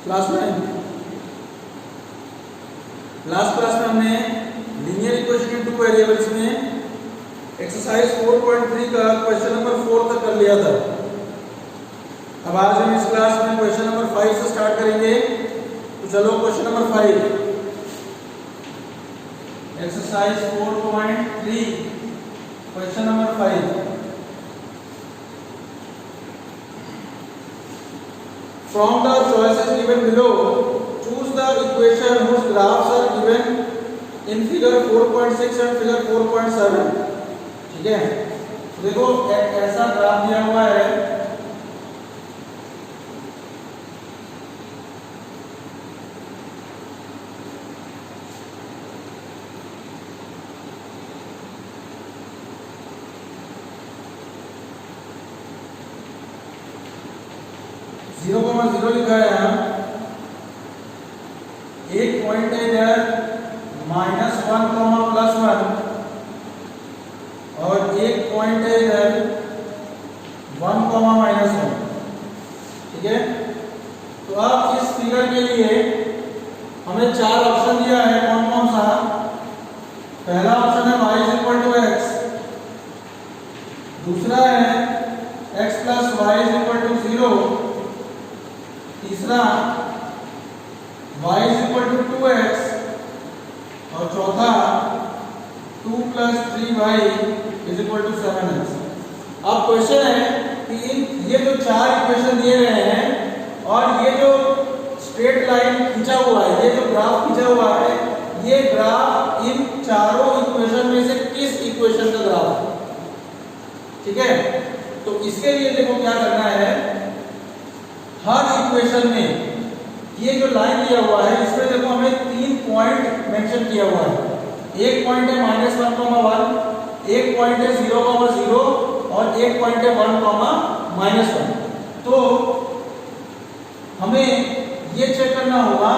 Class में last class में हमने linear equation in two variables में एक्सरसाइज 4.3 का क्वेश्चन नंबर 4 तक कर लिया था। अब आज हम इस क्लास में क्वेश्चन नंबर 5 से स्टार्ट करेंगे। तो चलो question number 5 exercise 4.3 question number 5। From the choices given below, choose the equation whose graphs are given in figure 4.6 and figure 4.7। ठीक है, तो देखो ऐसा ग्राफ दिया हुआ है। जीरो कॉमा जीरो लिखा है यहाँ, एक पॉइंट है इधर -1 कॉमा +1 और एक पॉइंट है इधर 1 कॉमा -1। ठीक है, तो अब इस फिगर के लिए हमें 4 ऑप्शन दिया है। कौन कौन सा? पहला ऑप्शन है y = x, दूसरा है x + y = 0, तीसरा y = 2x और चौथा 2 + 3y = 7x। अब क्वेश्चन है कि ये जो 4 इक्वेशन दिए गए हैं और ये जो स्ट्रेट लाइन खींचा हुआ है, ये जो ग्राफ खींचा हुआ है, ये ग्राफ इन चारों इक्वेशन में से किस इक्वेशन का ग्राफ है? ठीक है, तो इसके लिए देखो क्या करना है। हर इक्वेशन में ये जो लाइन दिया हुआ है इसमें देखो हमें 3 पॉइंट मेंशन किया हुआ है। एक पॉइंट है -1,1, एक पॉइंट है 0,0 और एक पॉइंट है 1,-1। तो हमें ये चेक करना होगा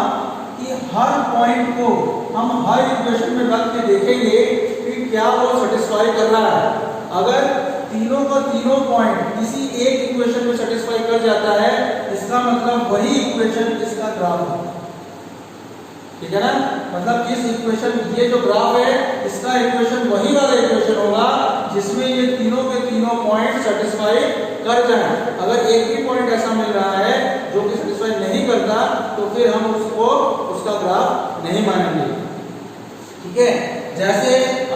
कि हर पॉइंट को हम हर इक्वेशन में रख के देखेंगे कि क्या वो सेटिस्फाई कर रहा है। अगर तीनों का तीनों पॉइंट किसी एक इक्वेशन में सेटिस्फाई कर जाता है, इसका मतलब वही इक्वेशन इसका ग्राफ है। ठीक है ना, मतलब इस इक्वेशन, ये जो ग्राफ है इसका इक्वेशन वही वाला इक्वेशन होगा जिसमें ये तीनों के तीनों पॉइंट सेटिस्फाई कर जाए। अगर एक भी पॉइंट ऐसा मिल रहा है जो कि सेटिस्फाई नहीं करता, तो फिर हम उसको उसका ग्राफ नहीं मानेंगे। ठीक है, जैसे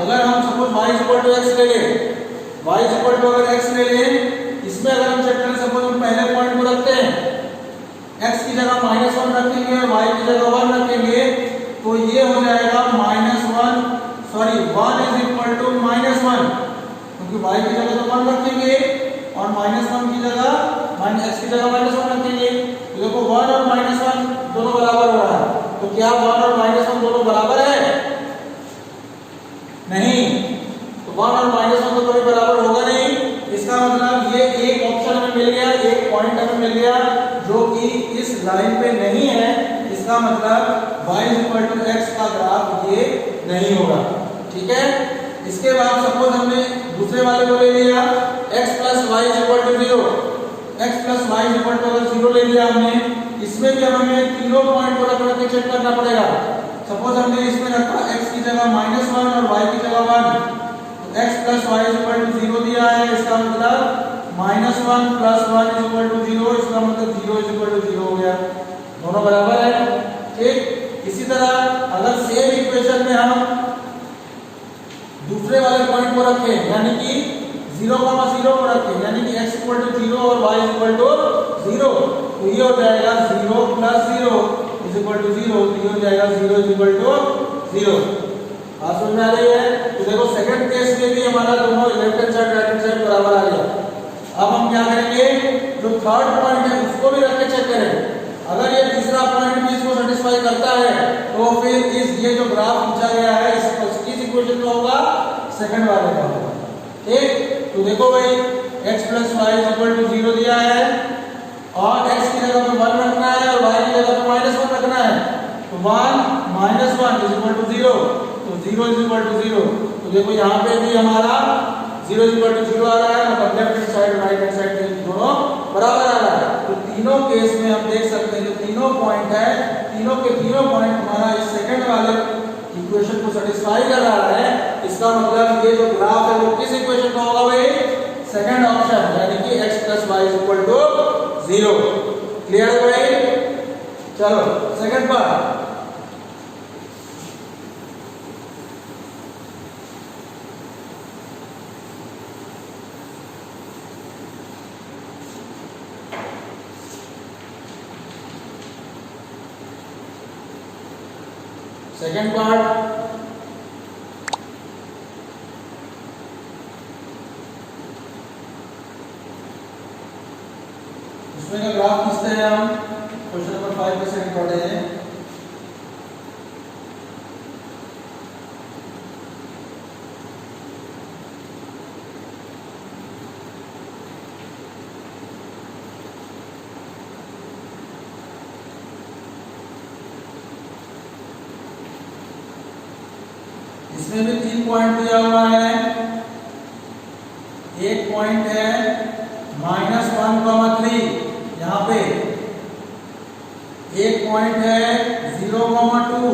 अगर हम सपोज y = x ले लें, y अगर x ले लें, इसमें अगर हम चेक करें, सपोज हम पहले पॉइंट को रखते हैं, x की जगह -1 रखेंगे और y की जगह 1 रखेंगे, तो ये हो जाएगा -1 1 क्योंकि y की जगह तो 1 रखेंगे और -1 की जगह x की जगह -1 रखेंगे। तो देखो 1 और -1 दोनों बराबर हो रहा है। तो क्या 1 और -1 दोनों बराबर है? नहीं, तो 1 और -1 तो कोई बराबर होगा नहीं। इसका मतलब ये एक ऑप्शन हमें मिल गया, एक पॉइंट हमें मिल गया जो कि इस लाइन पे नहीं है। इसका मतलब y = x का ग्राफ ये नहीं होगा। ठीक है, इसके बाद सपोज हमने दूसरे वाले को ले लिया, x + y = 0, x + y = 0 ले लिया हमने। इसमें भी हमें तीनों पॉइंट को रख के चेक करना पड़ेगा। सपोज हमने इसमें रखा x की जगह -1 और y की जगह 1, तो x + y = 0 दिया है। इसका मतलब -1 + 1 = 0, इसका मतलब 0 = 0 हो गया, दोनों बराबर है। ठीक, इसी तरह अगर सेम इक्वेशन में हम दूसरे वाले पॉइंट को रखें, यानी कि 0,0 को रखें, यानी कि x = 0 और y = 0, तो ये हो जाएगा 0 + 0 = 0, ये हो जाएगा 0 = 0। बात समझ में आ रही है? तो देखो सेकंड केस में भी हमारा दोनों left hand side right hand side बराबर आ गया। अब हम क्या करेंगे, जो थर्ड पॉइंट है उसको भी रख के चेक करें। अगर ये तीसरा पॉइंट भी इसको सेटिस्फाई करता है, तो फिर ये जो ग्राफ खींचा गया है किस इक्वेशन का होगा? सेकंड वाले का होगा। ठीक, तो देखो भाई x + y = 0 दिया है और x की जगह पे 1 रखना है और y की जगह पे -1 रखना है। तो 1 - 1 = 0, तो 0 = 0। तो देखो यहाँ पे भी हमारा 0 इक्वल टू 0 आ रहा है, मतलब left hand side right hand side दोनों बराबर आ रहा है। तो तीनों केस में हम देख सकते हैं जो तीनों पॉइंट है, तीनों के तीनों पॉइंट हमारा इस सेकंड वाले इक्वेशन को सेटिस्फाई कर रहा है। इसका मतलब ये जो ग्राफ है वो किस इक्वेशन का होगा भाई? सेकंड ऑप्शन, यानी कि x + y = 0। क्लियर है भाई? चलो सेकंड पार्ट। सेकंड पार्ट, इसमें का ग्राफ खींचते हैं हम। क्वेश्चन नंबर 5 पे से पढ़े हैं। इसमें भी 3 पॉइंट दिया हुआ है। एक पॉइंट है -1,3, यहाँ पे एक पॉइंट है 0,2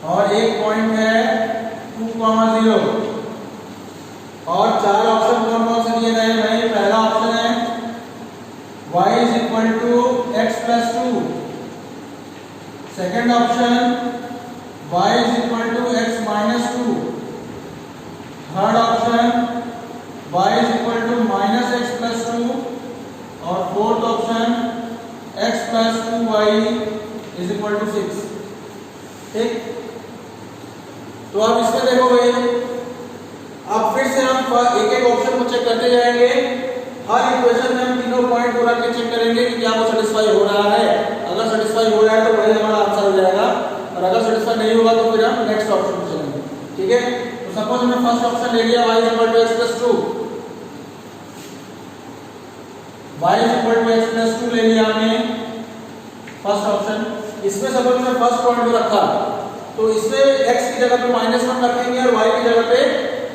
और एक पॉइंट है 2,0 और 4 ऑप्शन कौन कौन से दिए गए हैं भाई? पहला ऑप्शन है y = x + 2, second option y = x - 2, third option y = -x + 2 और फोर्थ ऑप्शन x + 2y = 6। ठीक, तो अब इसमें देखो भाई, अब फिर से हम एक एक ऑप्शन को चेक करते जाएंगे। हर इक्वेशन में हम तीनों पॉइंट को रख के चेक करेंगे कि क्या वो सेटिस्फाई हो रहा है। अगर सेटिस्फाई हो रहा है तो वही हमारा आंसर हो जाएगा, और अगर सेटिस्फाई नहीं होगा तो फिर हम नेक्स्ट ऑप्शन पे चलेंगे। ठीक है, तो सपोज हमने फर्स्ट ऑप्शन ले लिया y = x + 2, y = x + 2 ले लिया हमने फर्स्ट ऑप्शन। इसमें सपोज हमने फर्स्ट पॉइंट को रखा, तो इसमें x की जगह पे -1 रखेंगे और y की जगह पे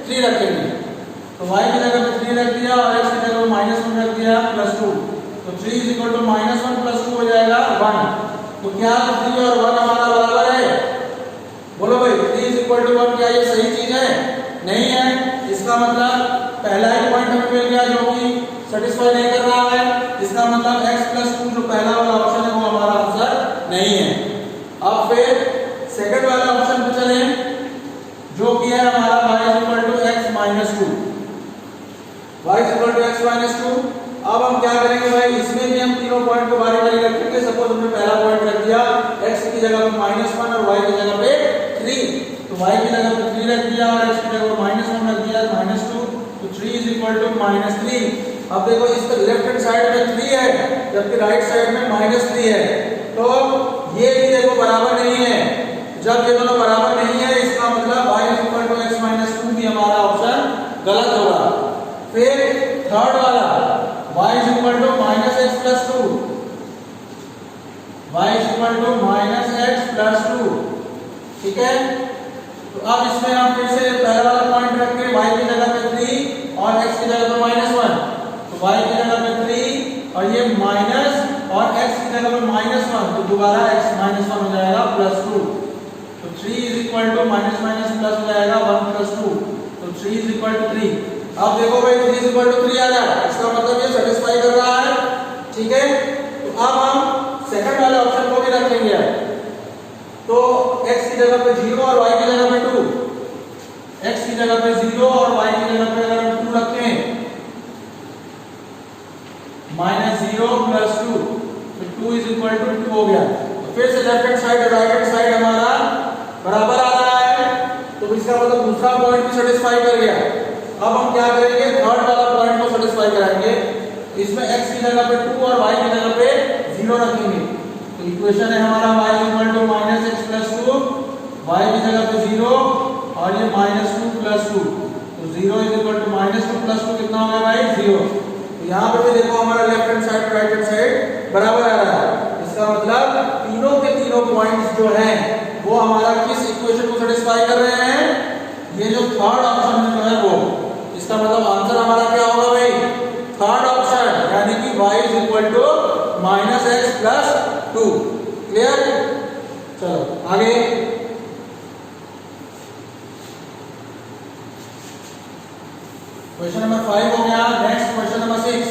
3 रखेंगे। तो y की जगह पे 3 रख दिया और x की जगह पे -1 रख दिया +2, तो 3 = -1 + 2 हो जाएगा 1। तो क्या 3 और 1 हमारा बराबर है? बोलो भाई, 3 = 1, क्या ये सही चीज है? नहीं है। इसका मतलब पहला ही पॉइंट हमें मिल गया जो कि सेटिस्फाई नहीं कर रहा है। इसका मतलब x + 2 जो पहला वाला ऑप्शन है वो हमारा आंसर नहीं है। अब फिर सेकंड वाले ऑप्शन पे चलें, जो कि है हमारा y = x - 2, y = x - 2। अब हम क्या करेंगे भाई, इसमें भी हम तीनों पॉइंट को बारी-बारी रखेंगे। सपोज हमने पहला पॉइंट रख दिया x की जगह पे -1 और y की जगह पे 3, तो y की जगह पे 3 रख दिया और x की जगह पे -1 रख दिया -2, तो 3 = -3। अब देखो इस पे लेफ्ट हैंड साइड में 3 है जबकि राइट साइड में -3 है, तो ये भी देखो बराबर नहीं है। जब ये दोनों बराबर नहीं है, इसका मतलब y = x - 2 भी हमारा ऑप्शन गलत होगा। फिर थर्ड वाला y = -x + 2, y = -x + 2। ठीक है, तो अब इसमें हम फिर से पहला वाला पॉइंट रख के y की जगह पे 3 और x की जगह पे -1, तो y की जगह पे 3 और ये माइनस और x की जगह पे -1, तो दोबारा x -1 हो जाएगा +2, तो 3 = माइनस प्लस हो जाएगा 1 + 2, तो 3 = 3। अब देखो भाई 3 = 3 आ रहा है, इसका मतलब ये सेटिस्फाई कर रहा है। ठीक है, तो अब हम सेकंड वाले ऑप्शन को भी रखेंगे। तो x की जगह पे 0 और y की जगह पे 2, x की जगह पे 0 और y की जगह पे अगर हम 2 रखें, -0 + 2, तो 2 = 2 हो गया। तो फिर से लेफ्ट हैंड साइड और राइट हैंड साइड हमारा बराबर आ रहा है, तो इसका मतलब दूसरा पॉइंट भी सेटिस्फाई कर गया। अब हम क्या करेंगे, थर्ड वाला पॉइंट को सेटिस्फाई कराएंगे। इसमें x की जगह पे 2 और y की जगह पे 0 रखेंगे, तो इक्वेशन है हमारा y = -x + 2, y की जगह पे 0 और ये -2 + 2, तो 0 = -2 + 2 कितना हो गया भाई? 0। तो यहाँ पे भी देखो हमारा left hand side right hand side बराबर आ रहा है। इसका मतलब तीनों के तीनों पॉइंट्स जो हैं वो हमारा किस इक्वेशन को सेटिस्फाई कर रहे हैं? ये जो थर्ड ऑप्शन में जो है वो, इसका मतलब आंसर हमारा क्या होगा भाई, थर्ड ऑप्शन, यानी कि y is equal to -x plus 2। Clear? चलो आगे। क्वेश्चन नंबर 5 हो गया। Next question number 6।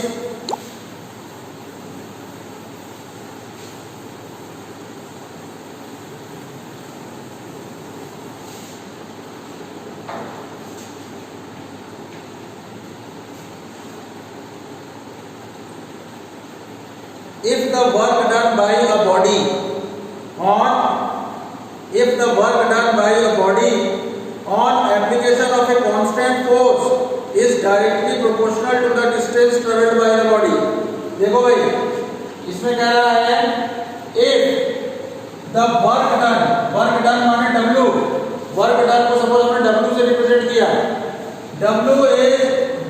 If the work done by a body on application of a constant force is directly proportional to the distance traveled by the body। देखो भाई, इसमें कह रहा है if the work done माने W, work done को suppose हमने W से रिप्रेजेंट किया, W is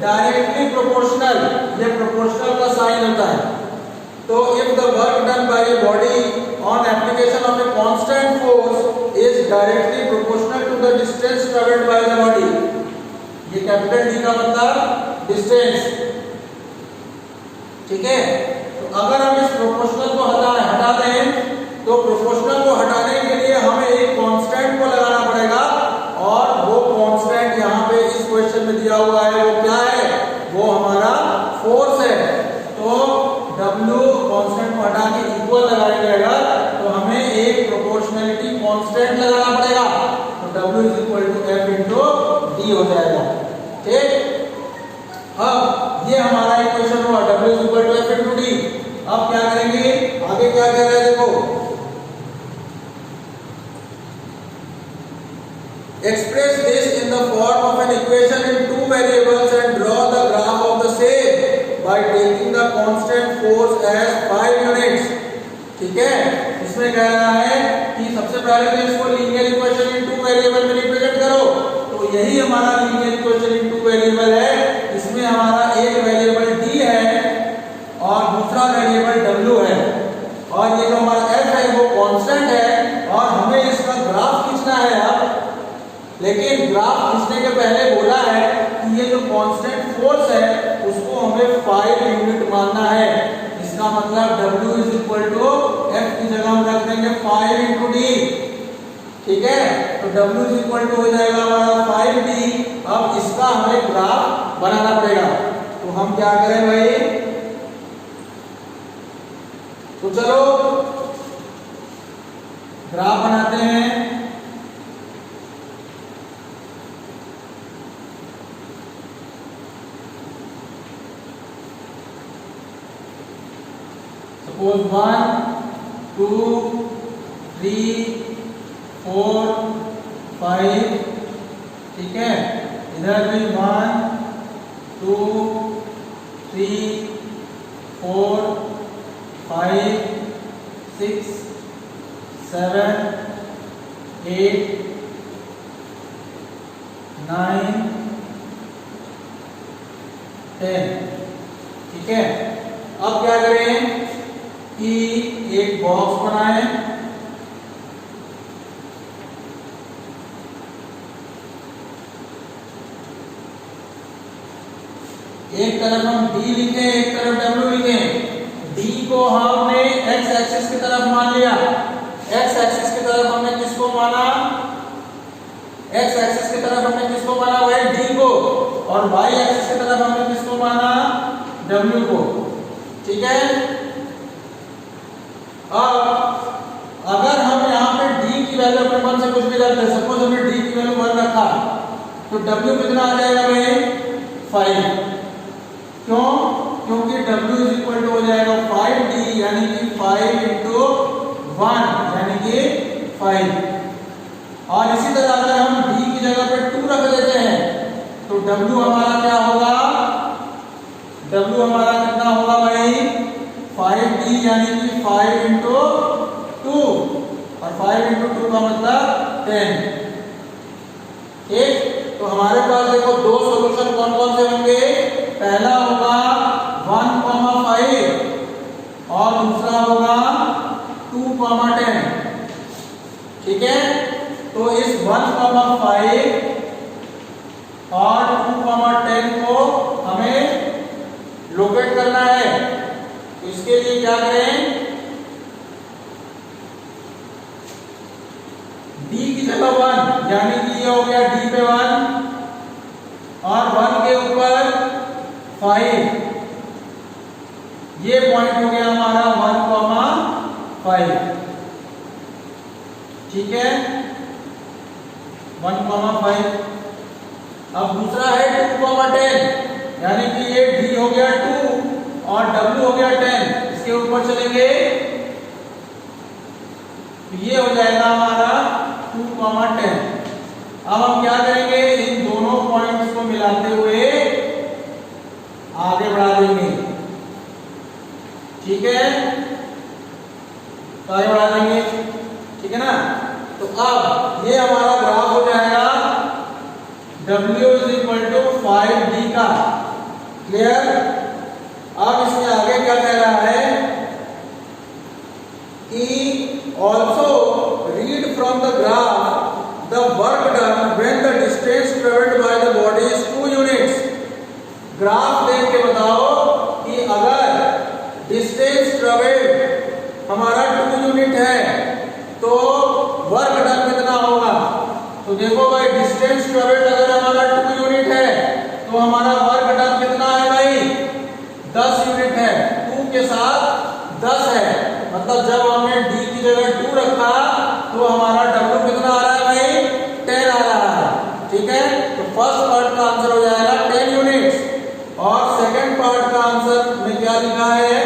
directly proportional, ये प्रोपोर्शनल का साइन होता है। तो if the work done by a body on application of a constant force is directly proportional to the distance traveled by the body, ये capital D का मतलब distance. ठीक है, तो अगर हम इस प्रोपोर्शनल को हटा दें, तो प्रोपोर्शनल को हटाने के लिए हमें एक कांस्टेंट को लगाना पड़ेगा, और वो कांस्टेंट यहाँ पे इस क्वेश्चन में दिया हुआ है, वो क्या है, वो हमारा फोर्स है। तो W कांस्टेंट को हटा के इक्वल लगाएंगे अगर, तो हमें एक प्रोपोर्शनलिटी कांस्टेंट लगाना पड़ेगा, तो W is equal to F into D हो जाएगा। ठीक, अब ये हमारा इक्वेशन हुआ W is equal to F into D। अब क्या करेंगे, आगे क्या कह रहे हैं देखो, express this in the form of an equation in two variables and draw the graph of the same by taking the constant force as 5 units। ठीक है, इसमें कह रहा है कि सबसे पहले तो इसको linear equation in two variable में रिप्रेजेंट करो। तो यही हमारा linear equation in two variable है। इसमें हमारा एक वेरिएबल D है और दूसरा वेरिएबल W है, और ये जो हमारा F है वो कांस्टेंट है, और हमें इसका ग्राफ खींचना है। अब लेकिन ग्राफ खींचने के पहले बोला है कि ये जो कांस्टेंट फोर्स है उसको हमें 5 यूनिट मानना है। इसका मतलब W is equal to F की जगह हम रख देंगे 5 इंटू D। ठीक है, तो W इज इक्वल टू हो जाएगा हमारा 5D। अब इसका हमें ग्राफ बनाना पड़ेगा, तो हम क्या करें भाई, तो चलो ग्राफ बनाते हैं। सपोज 1 2 3 4 5। ठीक है, इधर भी 1 2 3 4 5 6 7 8 9 10। ठीक है, अब क्या करें कि एक बॉक्स बनाएं, एक तरफ हम D लिखें, एक तरफ W लिखें। D को हमने x एक्सिस की तरफ मान लिया, x एक्सिस की तरफ हमने किसको माना, x एक्सिस की तरफ हमने किसको माना भाई, D को, और y एक्सिस की तरफ हमने किसको माना, W को। ठीक है, अब अगर हम यहाँ पे D की वैल्यू अपने मन से कुछ भी रखते हैं, सपोज हमने D की वैल्यू 1 रखा, तो W कितना आ जाएगा भाई, 5। क्यों, क्योंकि W इज इक्वल टू हो जाएगा 5D, यानी कि 5 इंटू 1 यानी कि 5। और इसी तरह अगर हम D की जगह पे 2 रख देते हैं, तो W हमारा क्या होगा, W हमारा कितना होगा भाई, 5D यानी कि 5 इंटू 2, और 5 इंटू 2 का मतलब 10। ठीक, तो हमारे पास देखो दो सॉल्यूशन कौन कौन से होंगे, पहला होगा 1,5 और दूसरा होगा 2,10। ठीक है, तो इस 1,5 लिए क्या करें, d की जगह 1, यानी कि ये हो गया d पे 1 और 1 के ऊपर 5, ये पॉइंट हो गया हमारा 1,5। ठीक है, 1,5। अब दूसरा है 2,10, यानी कि ये d हो गया 2 और w हो गया 10, इसके ऊपर चलेंगे तो ये हो जाएगा हमारा 2,10। अब हम क्या करेंगे, इन दोनों पॉइंट्स को मिलाते हुए आगे बढ़ा देंगे। ठीक है, तो आगे बढ़ा देंगे, ठीक है ना। तो अब ये हमारा ग्राफ हो जाएगा w = 5d का। क्लियर। अब इसमें आगे क्या कह रहा है कि also read from the graph the work done when the distance travelled by the body is 2 units. Graph देख के बताओ कि अगर डिस्टेंस ट्रेवल्ड हमारा 2 यूनिट है तो वर्क डन कितना होगा। तो देखो भाई, डिस्टेंस ट्रेवल्ड अगर हमारा 2 यूनिट है तो हमारा वर्क डन कितना है भाई, 10 यूनिट है। 2 के साथ 10 है, मतलब जब हमने d की जगह 2 रखा तो हमारा w कितना आ रहा है भाई, 10 आ रहा है। ठीक है, तो फर्स्ट पार्ट का आंसर हो जाएगा 10 यूनिट्स। और सेकंड पार्ट का आंसर में क्या लिखा है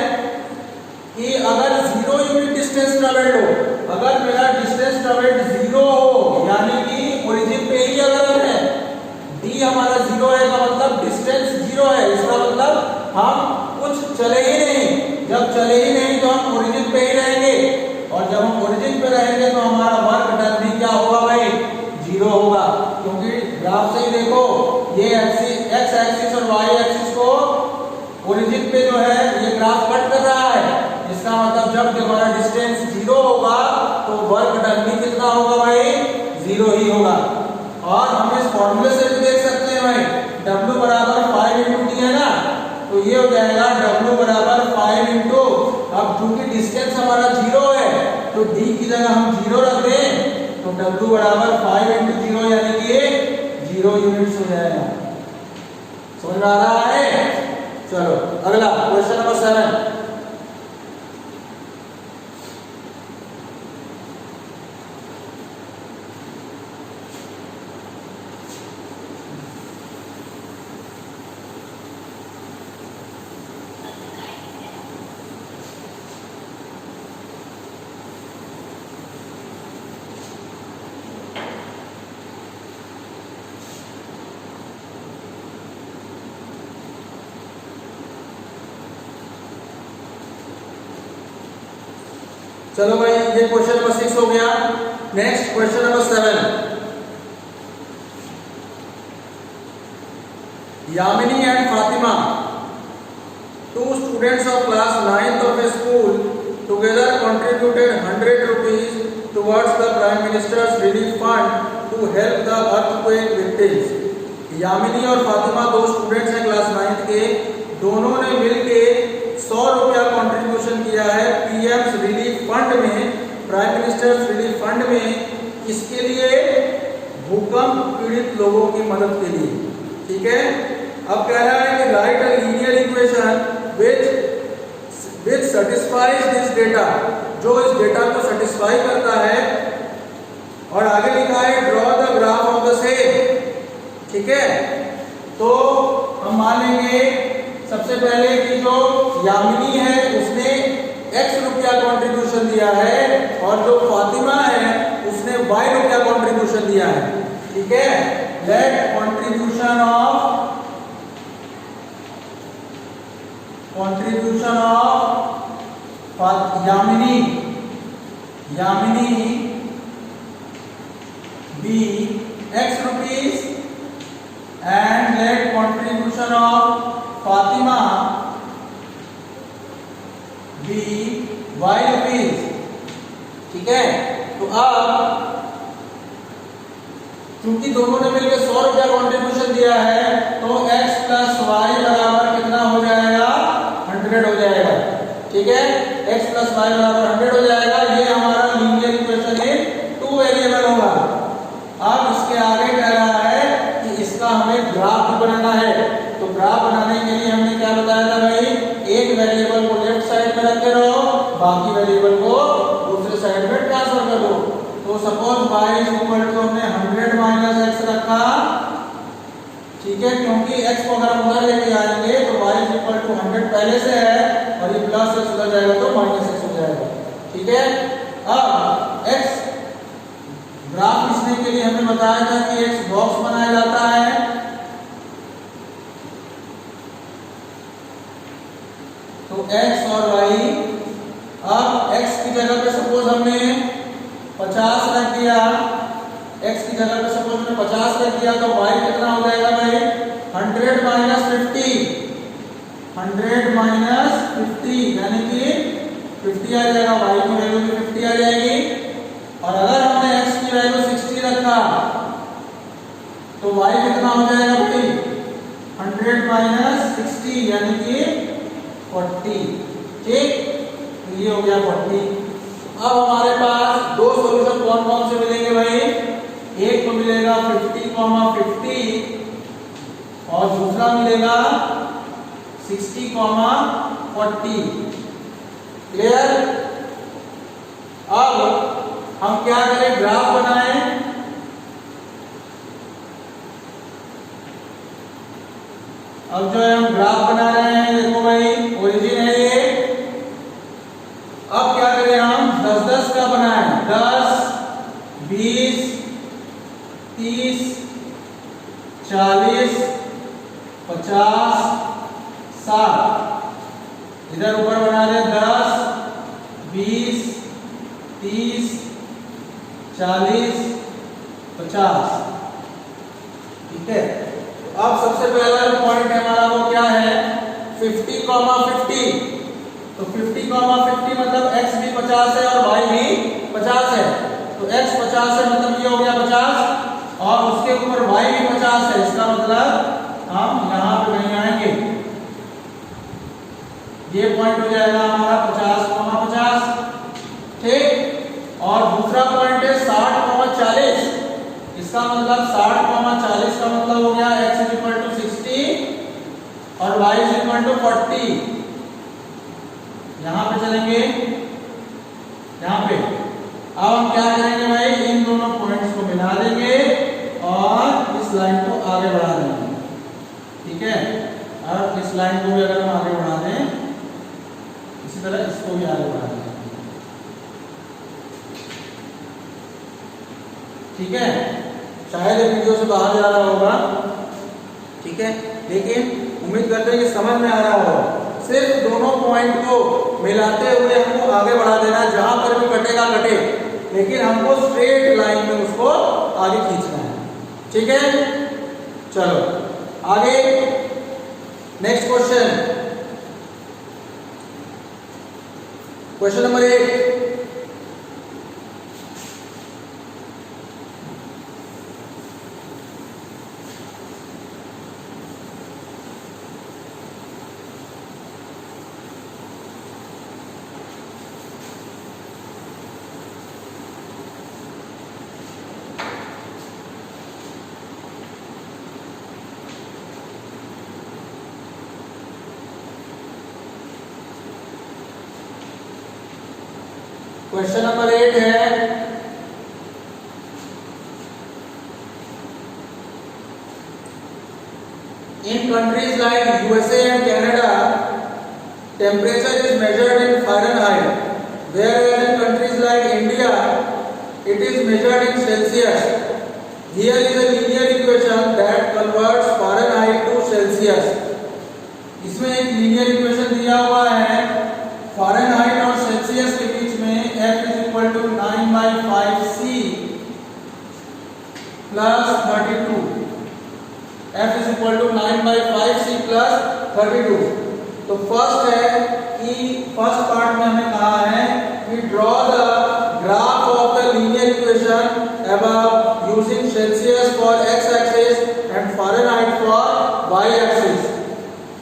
कि अगर 0 यूनिट डिस्टेंस ट्रेवल्ड हो, अगर मेरा डिस्टेंस ट्रेवल्ड 0 हो, यानी कि ओरिजिन पे ही अगर है, d हमारा 0 है का मतलब डिस्टेंस 0 है, इसका मतलब हम कुछ चले ही नहीं। जब चले ही नहीं तो हम ओरिजिन पे ही रहेंगे, और जब हम ओरिजिन पे रहेंगे तो हमारा वर्क डन भी क्या होगा भाई, 0 होगा। क्योंकि ग्राफ से ही देखो, ये एक्स एक्सिस और वाई एक्सिस को ओरिजिन पे जो है ये ग्राफ कट कर रहा है। इसका मतलब जब हमारा डिस्टेंस 0 होगा तो वर्क डन भी कितना होगा भाई, 0 ही होगा। और हम इस फॉर्मूले से भी देख सकते हैं भाई, w बराबर 5 × d है ना, तो ये हो जाएगा w बराबर 5 × अब चूंकि डिस्टेंस हमारा 0 है तो d की जगह हम 0 रख दें तो w बराबर 5 × 0 यानी कि 0 यूनिट्स हो जाएगा। समझ में आ रहा है। चलो अगला क्वेश्चन नंबर 7। चलो भाई, ये क्वेश्चन नंबर 6 हो गया। Next question number 7। Yamini and Fatima, 2 students of class 9th of a school, together contributed 100 rupees towards the Prime Minister's Relief Fund to help the earthquake victims। Yamini और फातिमा 2 स्टूडेंट्स हैं क्लास 9th के, दोनों ने मिलके 100 रुपया कंट्रीब्यूशन किया है पीएम्स रिलीफ फंड में, प्राइम मिनिस्टर्स रिलीफ फंड में, इसके लिए भूकंप पीड़ित लोगों की मदद के लिए। ठीक है, अब कह रहा है कि right a linear equation which satisfies this data, जो इस डेटा को सेटिस्फाई करता है। और आगे लिखा है draw the graph of the same. ठीक है, तो हम मानेंगे सबसे पहले कि जो यामिनी है उसने x रुपया कंट्रीब्यूशन दिया है और जो फातिमा है उसने y रुपया कंट्रीब्यूशन दिया है। ठीक है, let contribution of Yamini be x rupees and let contribution of Fatima be y rupees। ठीक है, तो अब क्योंकि दोनों ने मिलकर 100 रुपया कंट्रीब्यूशन दिया है तो x + y बराबर कितना हो जाएगा, 100 हो जाएगा। ठीक है, x प्लस वाई बराबर 100 हो जाएगा। ये हमारा लीनियर इक्वेशन इन 2 वेरिएबल होगा। अब इसके आगे कह रहा है कि इसका हमें ग्राफ भी बनाना है। तो ग्राफ बनाने के लिए हमने क्या बताया था भाई, एक वेरिएबल को लेफ्ट साइड में रखते रहो, बाकी वेरिएबल को दूसरे साइड में ट्रांसफर कर दो। तो सपोज y हमने 100 माइनस x रखा, ठीक है, क्योंकि x को अगर हम उधर लेके जाएंगे तो y 100 पहले से है और ये प्लस x उधर जाएगा तो माइनस x हो जाएगा। ठीक है, अब x ग्राफ खींचने के लिए हमने बताया था कि x बॉक्स बनाया जाता है। तो x और y, अब x की जगह पे सपोज हमने 50 रख दिया, x की जगह पे सपोज हमने 50 रख दिया, तो y कितना हो जाएगा भाई, 100 माइनस 50, 100 माइनस 50 यानी कि 50 आ जाएगा, y की वैल्यू भी 50 आ जाएगी। और अगर हमने x की वैल्यू 60 रखा तो y कितना हो जाएगा भाई, 100 माइनस 60 यानी कि 40। ठीक, तो ये हो गया 40। अब हमारे पास दो सॉल्यूशन कौन कौन से मिलेंगे भाई, एक तो मिलेगा 50, 50 और दूसरा मिलेगा 60, 40। क्लियर। अब हम क्या करें, ग्राफ बनाएं। अब जो है हम ग्राफ बना रहे हैं, देखो भाई ओरिजिन है ये। अब क्या करें हम, 10-10 का बनाएं, 10, 20, 30, 40, 50, 60। इधर ऊपर बना रहे 10, 20, 30, 40, 50। ठीक है, अब सबसे पहला पॉइंट हमारा वो क्या है, 50, 50। तो 50, 50 मतलब x भी 50 है और y भी 50 है। तो x 50 है मतलब ये हो गया 50 और उसके ऊपर y भी 50 है। इसका मतलब हम यहाँ पे नहीं आएंगे, ये पॉइंट हो जाएगा हमारा 50, 50। ठीक, और दूसरा पॉइंट है 60, 40। इसका मतलब 60, 40 का मतलब हो गया x = 60 और y = 40। यहां पे चलेंगे, यहां पे अब हम क्या करेंगे भाई, इन दोनों पॉइंट्स को मिला देंगे और इस लाइन को आगे बढ़ा देंगे। ठीक है, और इस लाइन को भी अगर हम आगे बढ़ा दें, इसी तरह इसको भी आगे बढ़ा देंगे। ठीक है, शायद ये वीडियो से बाहर जा रहा होगा, ठीक है, लेकिन उम्मीद करते हैं कि समझ में आ रहा होगा। सिर्फ दोनों पॉइंट को मिलाते हुए हमको आगे बढ़ा देना, जहां पर भी कटेगा कटे, लेकिन हमको स्ट्रेट लाइन में उसको आगे खींचना है। ठीक है, चलो आगे next question, question number 8। Question number 8 है, in countries like USA and Canada temperature is measured in Fahrenheit, whereas in countries like India it is measured in Celsius. Here is a linear equation that converts Fahrenheit to Celsius. इसमें एक linear equation दिया हुआ है, Fahrenheit और Celsius के बीच में F = 9/5C + 32। F = 9/5C + 32। तो first है कि फर्स्ट पार्ट में हमें कहा है कि draw the graph of the linear equation above using Celsius for x axis and Fahrenheit for y axis.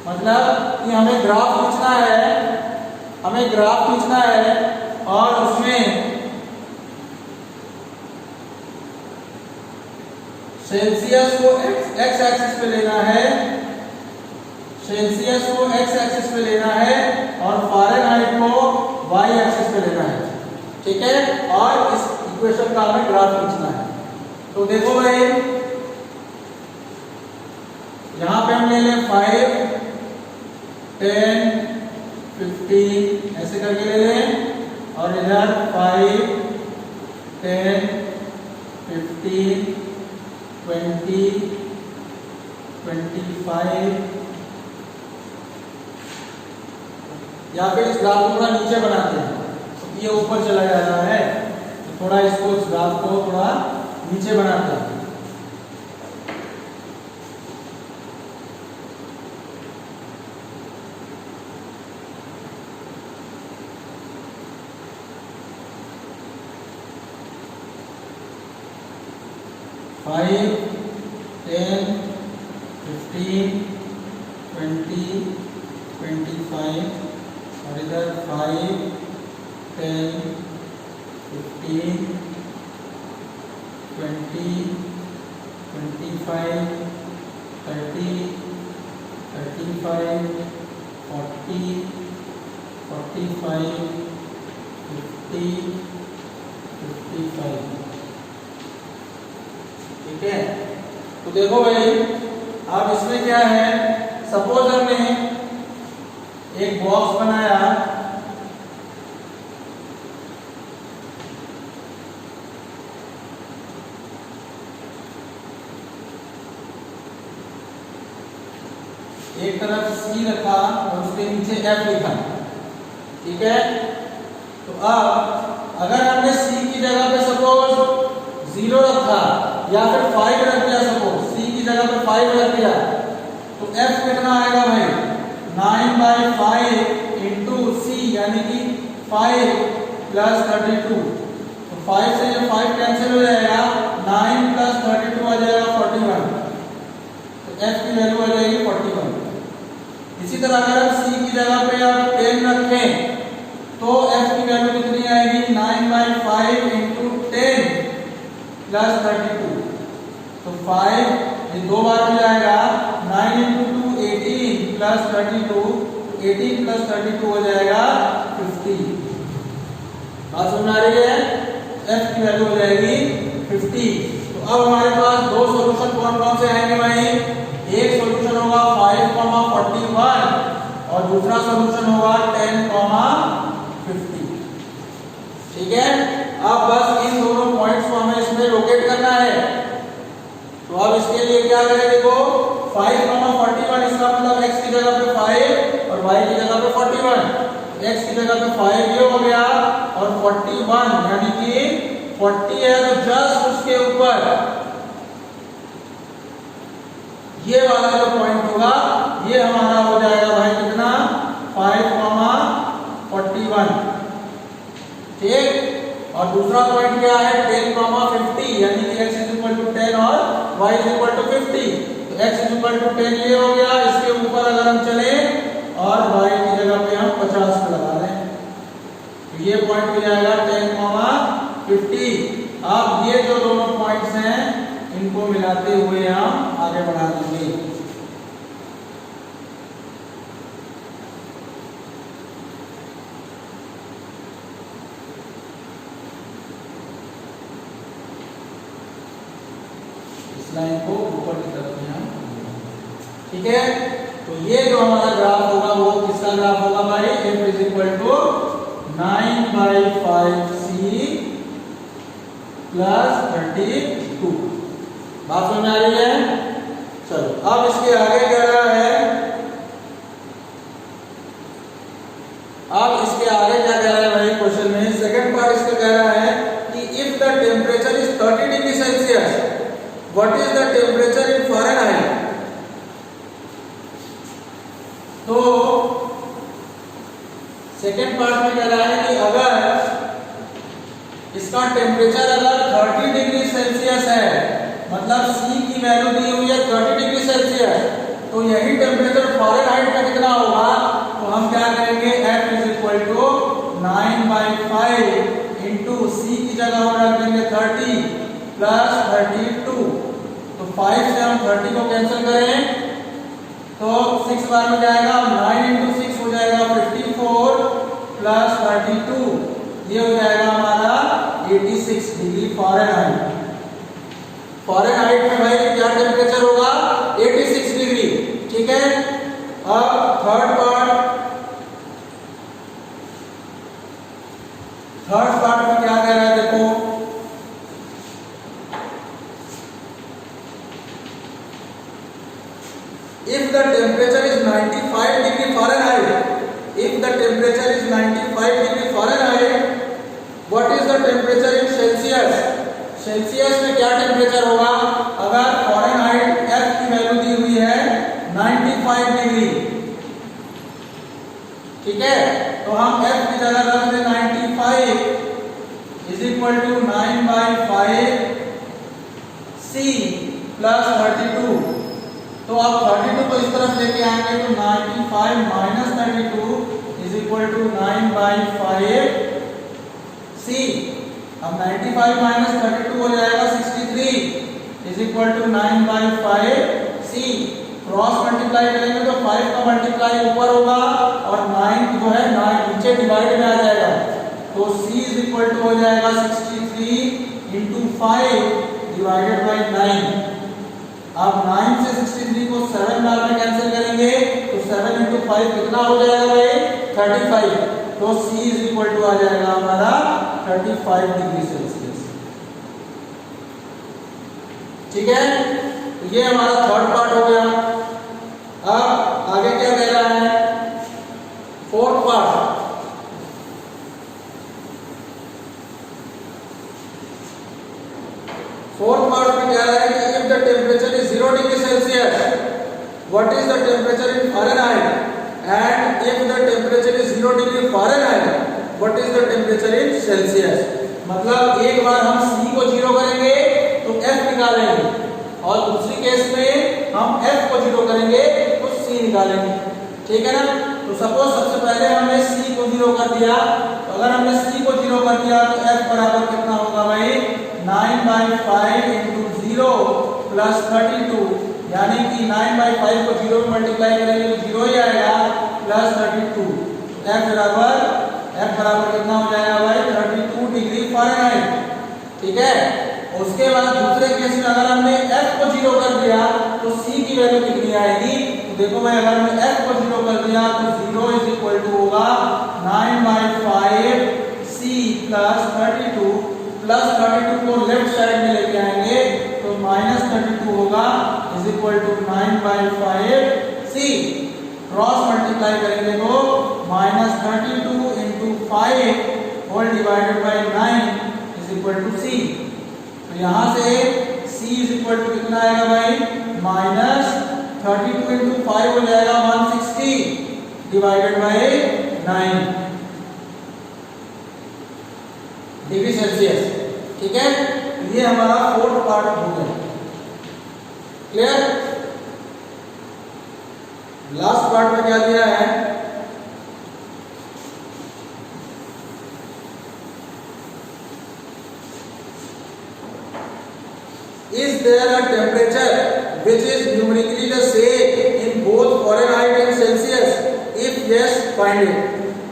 मतलब कि हमें ग्राफ खींचना है हमें ग्राफ खींचना है और उसमें सेल्सियस को एक्स एक्सिस पे लेना है, सेल्सियस को एक्स एक्सिस पे लेना है और फ़ारेनहाइट को वाई एक्सिस पे लेना है, ठीक है। और इस इक्वेशन का हमें ग्राफ खींचना है। तो देखो भाई, यहां पे हम ले लें 5, 10, 15 ऐसे करके ले लें और इधर 5, 10, 15, 20, 25 या फिर इस ग्राफ को थोड़ा नीचे बनाते हैं तो ये ऊपर चला जा रहा है, तो थोड़ा इसको इस ग्राफ को थोड़ा नीचे बनाते हैं। फाइव, 10, 15, 20, 25 और इधर 5, 10, 15, 20, 25, 30, 35, 40, 45, 50, 55, ठीक है। तो देखो भाई, अब इसमें क्या है, सपोज हमने एक बॉक्स बनाया, एक तरफ C रखा और उसके नीचे F लिखा, ठीक है। तो अब अगर हमने C की जगह पे सपोज 0 रखा या फिर 5 रख दिया, सपोज C की जगह पे 5 रख दिया, तो F कितना आएगा भाई, 9/5 इंटू C यानी कि 5 प्लस 32। तो 5 से ये 5 कैंसिल हो जाएगा, 9 प्लस 32 आ जाएगा 41। तो F की वैल्यू आ जाएगी 41। इसी तरह अगर हम C की जगह पे आप 10 रखें तो F की वैल्यू कितनी आएगी, 9/5 इंटू 10 प्लस 32। तो 5 ये 2 बार हो जाएगा, 9 इंटू 2 18 प्लस 32, 18 प्लस 32 हो जाएगा 50। बात समझ आ रही है, F की वैल्यू हो जाएगी 50। तो अब हमारे पास दो सॉल्यूशन कौन कौन से आएंगे भाई, एक सॉल्यूशन होगा 5,41 और दूसरा सॉल्यूशन होगा 10,50, ठीक है। अब बस इन दोनों पॉइंट्स को हमें इसमें लोकेट करना है। तो अब इसके लिए क्या करें, देखो 5,41 इसका मतलब x की जगह पे 5 और y की जगह पे 41। x की जगह पे 5 ये हो गया और 41 यानी कि 40 है तो जस्ट उसके ऊपर ये वाला जो पॉइंट होगा ये हमारा हो जाएगा भाई कितना, 5,41, ठीक। और दूसरा पॉइंट क्या है, 10,50 यानी कि x इज इक्वल टू 10 और y इज इक्वल टू 50। तो x इज इक्वल टू 10 ये हो गया, इसके ऊपर अगर हम चले और y की जगह पे हम 50 पे लगा दें तो ये पॉइंट हो जाएगा 10,50। अब ये जो दोनों पॉइंट्स हैं इनको मिलाते हुए हम आगे बढ़ा देंगे। लाइन को ऊपर की तरफ यहाँ, ठीक है। तो ये जो हमारा ग्राफ होगा वो किसका ग्राफ होगा भाई, f is equal to 9/5c plus 32। बात समझ आ रही है। चलो अब इसके आगे क्या रहा है, अब इसके आगे क्या कह रहा है भाई क्वेश्चन में, सेकंड पार्ट इसका कह रहा है कि if the temperature is 30 degree Celsius what is the temperature in Fahrenheit. तो सेकंड पार्ट में कह रहा है कि अगर इसका टेम्परेचर अगर 30 डिग्री सेल्सियस है, मतलब C की वैल्यू दी हुई है 30 डिग्री सेल्सियस, तो यही टेम्परेचर फ़ारेनहाइट में कितना होगा, तो हम क्या करेंगे, f is equal to 9/5 into c की जगह हम रख देंगे 30 प्लस 32। तो 5 से हम 30 को कैंसिल करें तो 6 बार में जाएगा, 9 इंटू 6 हो जाएगा 54 प्लस 32, ये हो जाएगा हमारा 86 डिग्री फ़ारेनहाइट। फ़ारेनहाइट में भाई क्या टेम्परेचर होगा, 86 डिग्री। ठीक है, अब थर्ड पार्ट में क्या कह रहा है देखो, if the temperature is 95 degree Fahrenheit, if the temperature is 95 degree Fahrenheit, what is the temperature in Celsius? Celsius में क्या टेम्परेचर होगा, अगर फ़ारेनहाइट F की वैल्यू दी हुई है 95 डिग्री, ठीक है, तो हम F की जगह रख दें 95 is equal to 9/5 C plus 32। तो आप 32 को इस तरफ लेके आएंगे तो 95 minus 32 is equal to 9/5 C। अब 95 माइनस 32 हो जाएगा 63 is equal to 9/5 C। Cross multiply करेंगे तो 5 का मल्टीप्लाई ऊपर होगा और 9 जो है 9 नीचे डिवाइड में आ जाएगा, तो C इज इक्वल टू हो जाएगा 63 इंटू 5 डिवाइडेड बाई 9। अब 9 से 63 को 7 बार में कैंसिल करेंगे तो 7 इंटू 5 कितना हो जाएगा भाई, 35। तो C इज इक्वल टू आ जाएगा हमारा 35 डिग्री सेल्सियस। ठीक है, तो ये हमारा थर्ड पार्ट हो गया। अब आगे क्या कह रहा है, फोर्थ पार्ट। फोर्थ पार्ट में क्या है कि if the temperature is 0 degree Celsius, what is the temperature in Fahrenheit? And if the temperature is 0 degree Fahrenheit, what is the temperature in Celsius? मतलब एक बार हम C को 0 करेंगे तो F निकालेंगे और दूसरी केस में हम F को 0 करेंगे तो C निकालेंगे। ठीक है ना, तो सपोज सबसे पहले हमने C को 0 कर दिया, तो अगर हमने C को 0 कर दिया तो F बराबर कितना होगा भाई, 9/5 इंटू 0 प्लस 32, यानी कि 9/5 को 0 में मल्टीप्लाई करेंगे तो 0 ही आएगा प्लस 32। F बराबर कितना हो जाएगा भाई, 32 डिग्री फ़ारेनहाइट। ठीक है, उसके बाद दूसरे केस में अगर हमने F को 0 कर दिया तो C की वैल्यू कितनी आएगी, तो देखो भाई अगर हमने F को 0 कर दिया तो 0 इज इक्वल टू होगा 9/5 C प्लस 32, प्लस 32 को लेफ्ट साइड में लेके आएंगे तो माइनस 32 होगा is equal to 9/5 C। Cross multiply करेंगे तो minus 32 into 5 whole divided by 9 is equal to C। तो यहाँ से C इज इक्वल टू कितना आएगा भाई, माइनस 32 इंटू 5 हो जाएगा 160 डिवाइडेड बाई 9 डिग्री सेल्सियस। ठीक है, ये हमारा फोर्थ पार्ट हो गया। क्लियर? लास्ट पार्ट में क्या दिया है, is there a temperature which is numerically the same in both Fahrenheit and Celsius? If yes, find it.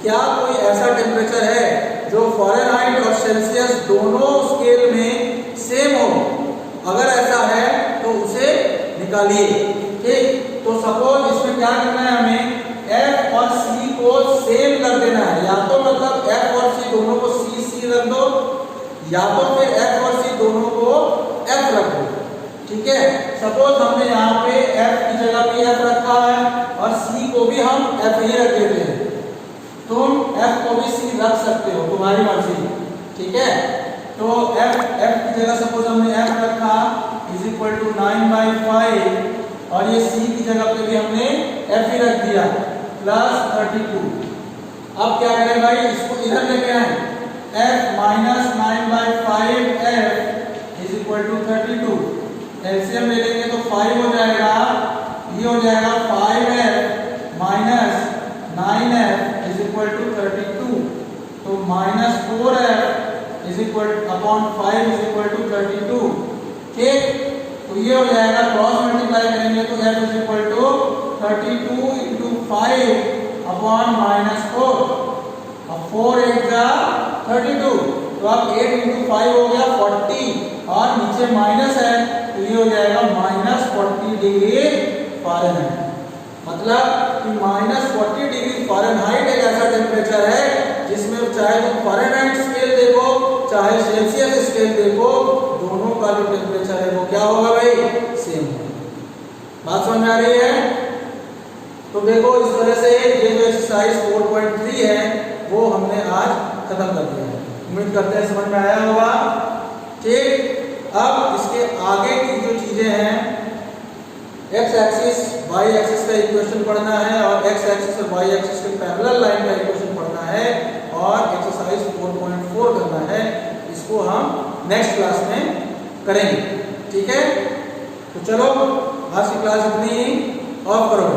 क्या कोई ऐसा टेम्परेचर है जो फ़ारेनहाइट और सेल्सियस दोनों स्केल में सेम हो? अगर ऐसा है तो उसे निकालिए। ठीक, तो सपोज इसमें क्या करना है, हमें F और C को सेम कर देना है, या तो मतलब F और C दोनों को C रख दो, या तो फिर F और C दोनों को F रख दो। ठीक है, सपोज हमने यहाँ पे F की जगह भी F रखा है और C को भी हम F ही रख देते हैं, तुम F को भी C रख सकते हो, तुम्हारी मर्जी। ठीक है, तो F की जगह सपोज हमने F रखा इज इक्वल टू 9/5 और ये C की जगह पे भी हमने F ही रख दिया प्लस 32। अब क्या करें भाई, इसको इधर लेके आए, F minus 9/5 F is equal to 32। LCM ले लेंगे तो 5 हो जाएगा, ये हो जाएगा 5F minus 9 4f is equal upon 5 is equal to 32। ठीक, तो ये हो जाएगा, क्रॉस मल्टीप्लाई करेंगे तो f is equal to 32 into 5 upon -4। अब 4 8 जा 32, तो अब 8 इंटू 5 हो गया 40 और नीचे माइनस है तो ये हो जाएगा -40 डिग्री फ़ारेनहाइट। मतलब कि -40 डिग्री फ़ारेनहाइट एक ऐसा टेम्परेचर है जिसमें चाहे तुम फ़ारेनहाइट स्केल देखो चाहे सेल्सियस स्केल देखो, दोनों का जो टेम्परेचर है वो क्या होगा भाई, सेम होगा। बात समझ में आ रही है? तो देखो इस तरह से ये जो एक्सरसाइज 4.3 है वो हमने आज खत्म कर दिया है। उम्मीद करते हैं समझ में आया होगा। ठीक, अब इसके आगे की जो चीजें हैं, एक्स एक्सिस वाई एक्सिस का इक्वेशन पढ़ना है और एक्स एक्सिस और वाई एक्सिस के पैरेलल लाइन का इक्वेशन पढ़ना है और एक्सरसाइज 4.4 करना है। इसको हम नेक्स्ट क्लास में करेंगे। ठीक है, तो चलो आज की क्लास इतनी ही, ऑफ करो।